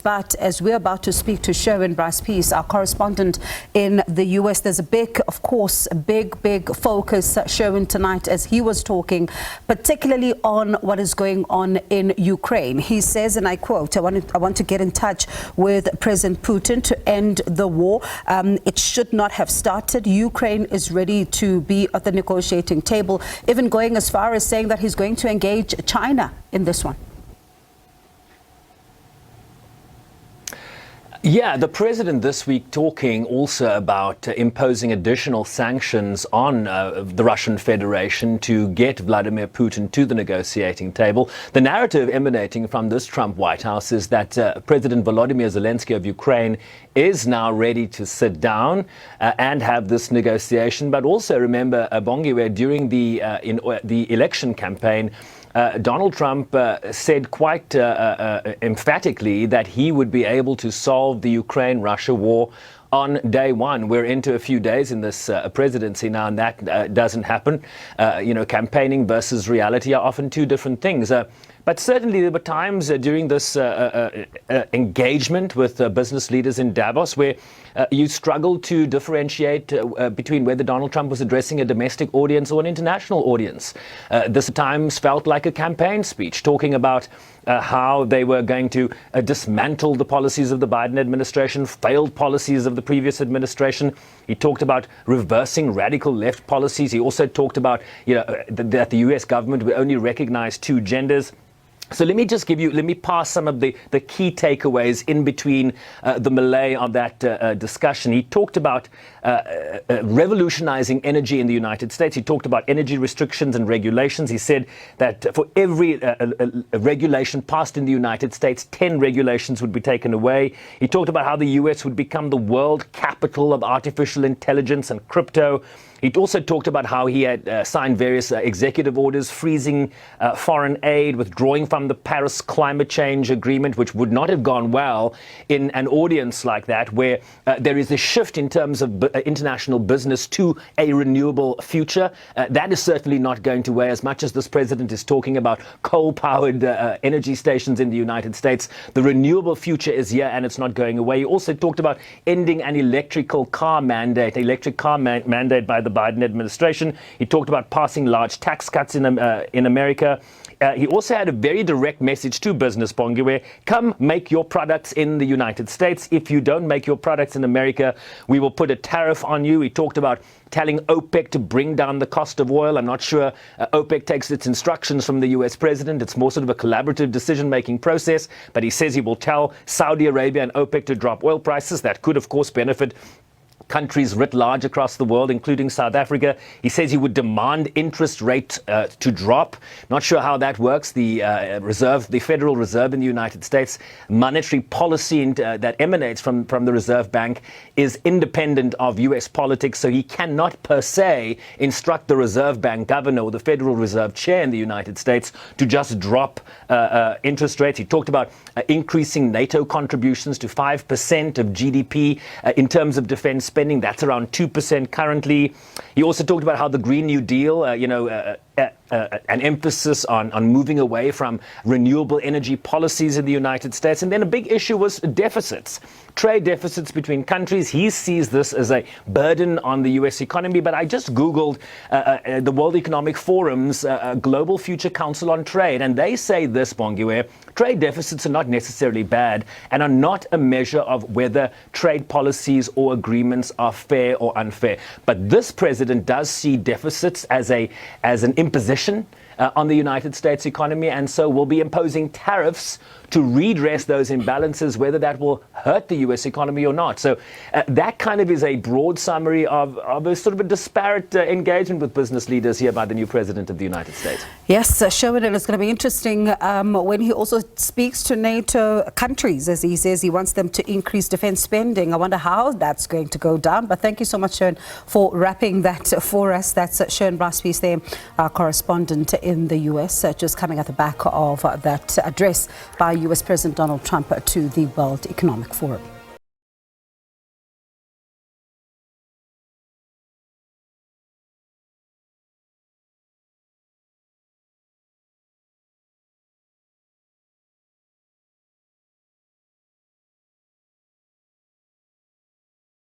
But as we're about to speak to Sherwin Bryce-Pease, our correspondent in the US, there's a big focus, Sherwin, tonight as he was talking, particularly on what is going on in Ukraine. He says, and I quote, I want to get in touch with President Putin to end the war. It should not have started. Ukraine is ready to be at the negotiating table, even going as far as saying that he's going to engage China in this one. Yeah, the president this week talking also about imposing additional sanctions on the Russian Federation to get Vladimir Putin to the negotiating table. The narrative emanating from this Trump White House is that President Volodymyr Zelensky of Ukraine is now ready to sit down and have this negotiation. But also remember, Bongiwe, during the election campaign, Donald Trump said quite emphatically that he would be able to solve the Ukraine-Russia war on day one. We're into a few days in this presidency now, and that doesn't happen. Campaigning versus reality are often two different things. But certainly there were times during this engagement with business leaders in Davos where you struggled to differentiate between whether Donald Trump was addressing a domestic audience or an international audience. This at times felt like a campaign speech, talking about how they were going to dismantle the policies of the Biden administration, failed policies of the previous administration. He talked about reversing radical left policies. He also talked about that the U.S. government would only recognize two genders. So let me pass some of the key takeaways in between the melee of that discussion. He talked about revolutionizing energy in the United States. He talked about energy restrictions and regulations. He said that for every regulation passed in the United States, 10 regulations would be taken away. He talked about how the U.S. would become the world capital of artificial intelligence and crypto. He also talked about how he had signed various executive orders freezing foreign aid, withdrawing from the Paris climate change agreement, which would not have gone well in an audience like that, where there is a shift in terms of international business to a renewable future. That is certainly not going to weigh as much as this president is talking about coal-powered energy stations in the United States. The renewable future is here and it's not going away. He also talked about ending an electric car mandate by the Biden administration. He talked about passing large tax cuts in America. He also had a very direct message to business, Bongiwe. Come make your products in the United States. If you don't make your products in America, we will put a tariff on you. He talked about telling OPEC to bring down the cost of oil. I'm not sure OPEC takes its instructions from the US president. It's more sort of a collaborative decision-making process. But he says he will tell Saudi Arabia and OPEC to drop oil prices. That could, of course, benefit countries writ large across the world, including South Africa. He says he would demand interest rate to drop. Not sure how that works. The Federal Reserve in the United States, monetary policy that emanates from the Reserve Bank is independent of U.S. politics, so he cannot per se instruct the Reserve Bank governor or the Federal Reserve chair in the United States to just drop interest rates. He talked about increasing NATO contributions to 5% of GDP in terms of defense spending. That's around 2% currently. He also talked about how the Green New Deal, an emphasis on moving away from renewable energy policies in the United States. And then a big issue was deficits, trade deficits between countries. He sees this as a burden on the U.S. economy. But I just Googled the World Economic Forum's Global Future Council on Trade, and they say this, Bongiwe: trade deficits are not necessarily bad and are not a measure of whether trade policies or agreements are fair or unfair. But this president does see deficits as an imposition on the United States economy, and so will be imposing tariffs to redress those imbalances, whether that will hurt the U.S. economy or not. So that kind of is a broad summary of a sort of a disparate engagement with business leaders here by the new president of the United States. Yes, Sherwin, and it's going to be interesting when he also speaks to NATO countries, as he says he wants them to increase defense spending. I wonder how that's going to go down. But thank you so much, Sherwin, for wrapping that for us. That's Sherwin Bryce-Pease there, our correspondent in the U.S., just coming at the back of that address by U.S. President Donald Trump to the World Economic Forum.